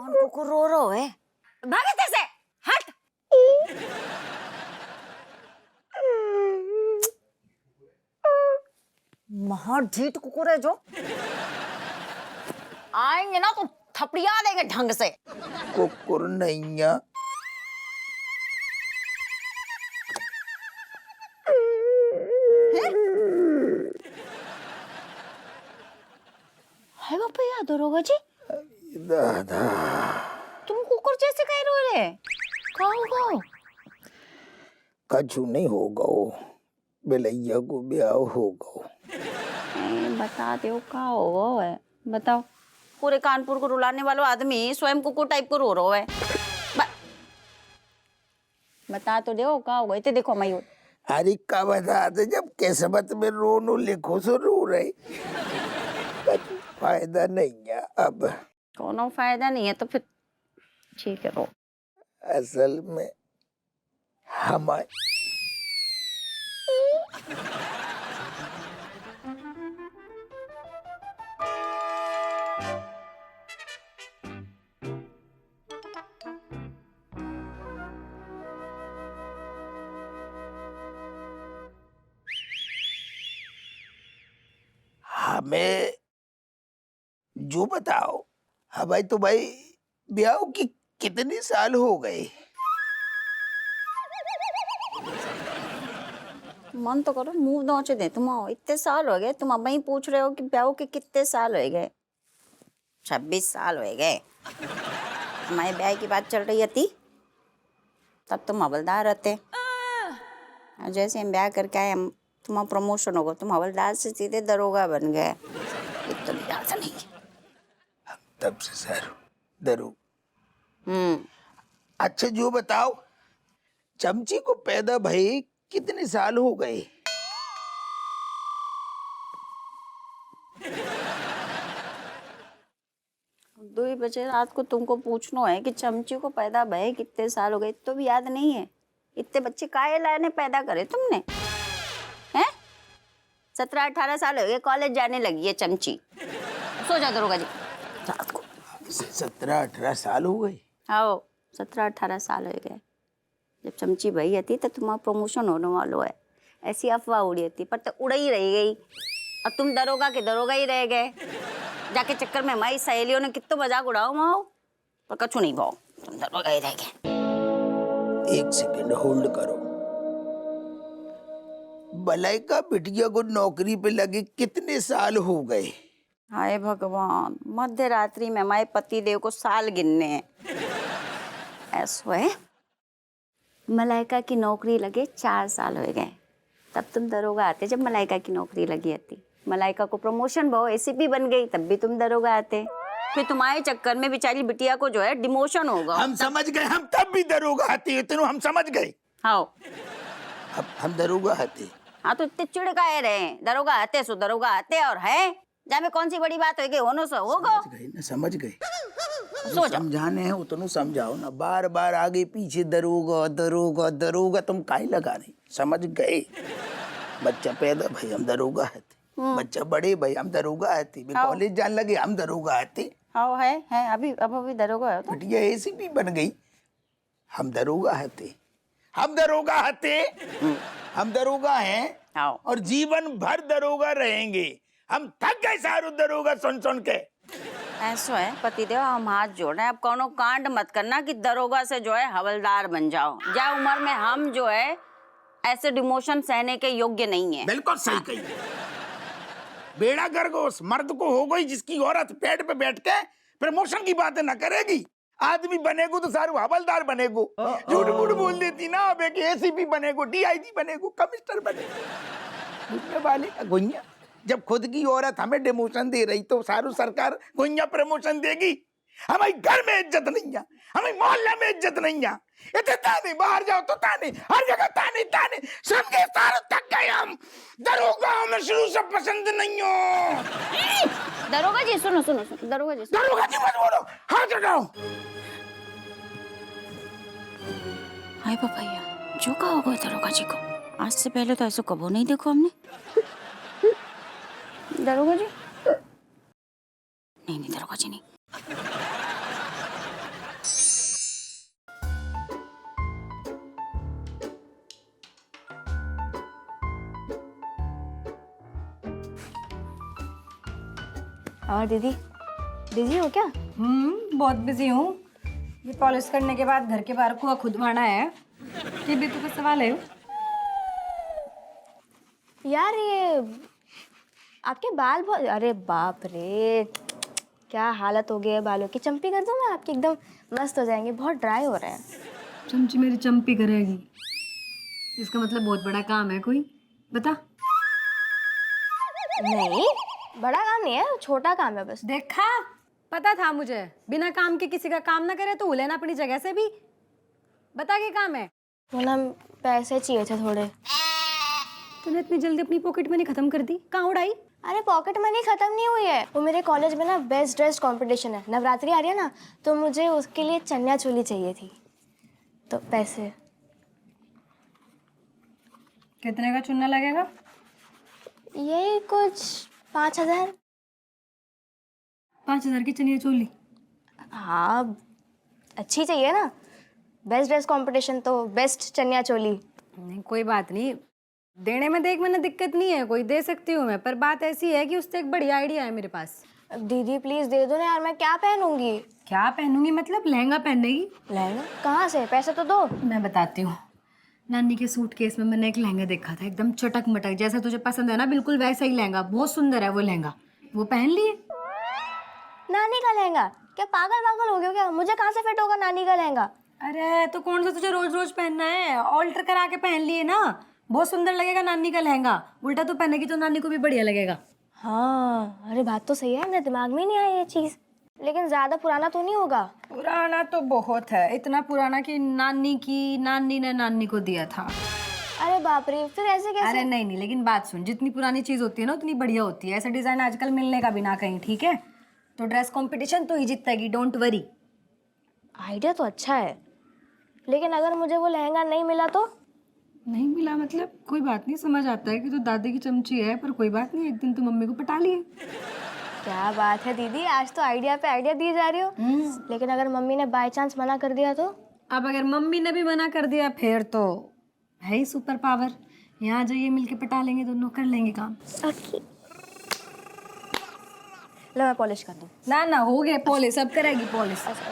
कौन कुकुर रो रहा है? भागे तेरे से, हट। महा ढीठ कुकुर है जो। आएंगे ना तो थपड़िया देंगे ढंग से। कुकुर नहीं है। हाय बापा यार दरोगा जी, दादा तुम कुकुर जैसे कह रहे? क्या होगा? कछु नहीं होगा, बिलैया को ब्याह होगा। बता दो क्या होगा है, बताओ। पूरे कानपुर को रुलाने वाला आदमी स्वयं कुकुर टाइप को रो रहा है। बता तो दो क्या होगा। इतने देखो मयूर। अरे का बता दे, जब किस्मत में रोनो लिखो सो रो रहे। कछु फायदा नहीं है अब। कोनो फायदा नहीं है तो फिर ठीक है रो। असल में हमारे हमें जो बताओ। हाँ भाई, तो भाई ब्याह की कितने साल हो गए? मन तो करो मुंह नोचे दे। तुम आओ, इतने साल हो गए, तुम अब ही पूछ रहे हो कि ब्याह के कितने साल हो गए? 26 साल हो गए। हमारे ब्याह की बात चल रही थी तब तुम हवलदार रहते। जैसे हम ब्याह करके आए, हम तुम्हारा प्रमोशन होगा, तुम हवलदार से सीधे दरोगा बन गए। इतना भी ज्यादा नहीं। तब से सर दरू। अच्छा जो बताओ, चमची को पैदा भई कितने साल हो गए? दो ही बजे रात को तुमको पूछना है कि चमची को पैदा भय कितने साल हो गए, तो भी याद नहीं है। इतने बच्चे काहे लाने पैदा करे तुमने? हैं? 17-18 साल हो गए, कॉलेज जाने लगी है चमची। सो जा दरोगा जी रात को। 17-18 साल हो गए? आओ 17-18 साल हो गए। जब चमची भई थी तो तुम्हारा प्रमोशन होने वाला है, ऐसी अफवाह उड़ी थी, पर तो उड़ ही रही गई। अब तुम दरोगा के दरोगा ही रह गए। जाके चक्कर में हमारी सहेलियों ने कितना मजाक उड़ाओ माओ, पर कछु नहीं भाओ, तुम दरोगा ही रह गए। एक सेकंड होल्ड करो। बलाई का बिटिया को नौकरी पे लगे कितने साल हो गए? हाय भगवान, मध्य रात्रि में हमारे पति देव को साल गिनने हैं। ऐसा है, मलाइका की नौकरी लगे 4 साल हो गए, तब तुम दरोगा आते। जब मलाइका की नौकरी लगी थी, मलाइका को प्रमोशन भाव एसीपी बन गई, तब भी तुम दरोगा आते। फिर तुम्हारे चक्कर में बेचारी बिटिया को जो है डिमोशन होगा। हम समझ गए, हम तब भी दरोगा आते, इतने हम समझ गए। हाँ अब हम दरोगा आते। हाँ तो इतने चिड़काए रहे, दरोगा आते सो दरोगा आते, और है जहाँ कौन सी बड़ी बात होगी, होनो सो होगा। समझ गए। सो समझाने हैं उतनो समझाओ ना, बार बार आगे पीछे दरोगा दरोगा दरोगा, तुम काहे लगा रही? समझ गए। बच्चा पैदा भाई हम दरोगा आते, बच्चा बड़े भाई हम दरोगा आते, कॉलेज जाने लगे हम दरोगा आते। हाँ है अभी दरोगा है तो। बिटिया एसीपी बन गई, हम दरोगा आते, हम दरोगा आते, हम दरोगा हैं और जीवन भर दरोगा रहेंगे। हम थक गए सारू दरोगा सुन सुन के। ऐसा है पतिदेव, हम हाथ जोड़ रहे हैं, अब कोनो कांड मत करना कि दरोगा से जो है हवलदार बन जाओ। जा उम्र में हम जो है ऐसे डिमोशन सहने के योग्य नहीं है। बिल्कुल सही कही। बेड़ा गर्क उस मर्द को हो गई जिसकी औरत पेट पे बैठ के प्रमोशन की बातें न करेगी। आदमी बनेगो तो सारू हवलदार बनेगो। झूठ मूठ बोल देती ना, अब एक एसीपी बनेगो, डीआईजी बनेगो, कमिश्नर बनेगो। दुनिया वाले का गुइया। जब खुद की औरत हमें डिमोशन दे रही तो सारू सरकार गुइया प्रमोशन देगी? हमारे घर में इज्जत नहीं है, हमें मोहल्ले में इज्जत नहीं है। इतने ताने, बाहर जाओ तो ताने, हर जगह ताने ताने, समझे सारे थक गए हम। दरोगा हमें शुरू से पसंद नहीं हो। दरोगा जी सुनो सुनो सुनो, दरोगा जी मत बोलो, हाथ हटाओ। हाय पपैया, जो कहा होगा दरोगा जी को, आज से पहले तो ऐसा कबो नहीं देखो हमने। दरोगा जी नहीं दरोगा जी नहीं। और दीदी बिजी हो क्या? बहुत बिजी हूँ। ये पॉलिश करने के बाद घर के बाहर कुआ खुदवाना है। ये भी तो कुछ सवाल है। यार ये आपके बाल बहुत, अरे बाप रे क्या हालत हो गई है बालों की। चंपी कर दूं मैं आपकी, एकदम मस्त हो जाएंगे। बहुत ड्राई हो रहे हैं। चमची मेरी चंपी करेगी, इसका मतलब बहुत बड़ा काम है कोई। बता। नहीं बड़ा काम नहीं है, छोटा काम है बस। देखा, पता था मुझे। बिना काम के किसी का काम ना करे तो उले ना अपनी जगह से भी। बता क्या काम है? वो ना पैसे चाहिए थे थोड़े। तूने इतनी जल्दी अपनी पॉकेट मनी खत्म कर दी? कहाँ उड़ाई? अरे पॉकेट मनी खत्म नहीं हुई है। वो मेरे कॉलेज में ना बेस्ट ड्रेस कंपटीशन है, नवरात्रि आ रही है ना, तो मुझे उसके लिए चनिया चोली चाहिए थी, तो पैसे। कितने का चुनना लगेगा? ये कुछ 5,000। 5,000 की चनिया चोली? हाँ अच्छी चाहिए ना, बेस्ट ड्रेस कंपटीशन तो बेस्ट चनिया चोली। नहीं कोई बात नहीं, देने में देख मैंने दिक्कत नहीं है, कोई दे सकती हूँ मैं। पर बात ऐसी है कि उससे एक बढ़िया आइडिया है मेरे पास। दीदी प्लीज दे दो ना यार, मैं क्या पहनूंगी? क्या पहनूंगी मतलब? लहंगा पहनेगी? लहंगा कहाँ से? पैसे तो दो। मैं बताती हूँ। नानी के सूटकेस में मैंने एक लहंगा देखा था, एकदम चटक मटक जैसा तुझे पसंद है ना, बिल्कुल वैसा ही लहंगा। बहुत सुंदर है वो लहंगा, वो पहन लिए। नानी का लहंगा? क्या पागल पागल हो गए हो क्या? मुझे कहाँ से फिट होगा नानी का लहंगा? अरे तो कौन सा तुझे रोज रोज पहनना है? ऑल्टर करा के पहन लिए ना, बहुत सुंदर लगेगा नानी का लहंगा। उल्टा तो पहनेगी तो नानी को भी बढ़िया लगेगा। हाँ अरे बात तो सही है, मेरे दिमाग में नहीं आया ये चीज़। लेकिन ज़्यादा पुराना तो नहीं होगा? पुराना तो बहुत है, इतना पुराना कि नानी ने नानी को दिया था। अरे बाप रे, फिर ऐसे कैसे? अरे नहीं नहीं, लेकिन बात सुन, जितनी पुरानी चीज होती है ना उतनी बढ़िया होती है। ऐसा डिजाइन आजकल मिलने का भी ना कहीं, ठीक है? तो ड्रेस कंपटीशन तो ही जीतेगी, डोंट वरी। आइडिया तो अच्छा है, लेकिन अगर मुझे वो लहंगा नहीं मिला तो? नहीं मिला मतलब कोई बात नहीं, समझ आता है कि तू दादी की चमची है, पर कोई बात नहीं, एक दिन तू मम्मी को पटा लिए। क्या बात है दीदी, आज तो आइडिया पे आइडिया दी जा रही हो। लेकिन अगर मम्मी ने बाय चांस मना कर दिया तो? अब अगर मम्मी ने भी मना कर दिया फिर तो है ही सुपर पावर। यहाँ जाइए, मिलके पटा लेंगे दोनों, कर लेंगे काम। ओके लो मैं पॉलिश कर दूँ। ना ना, हो गए पॉलिश, अब करेगी पॉलिश। अच्छा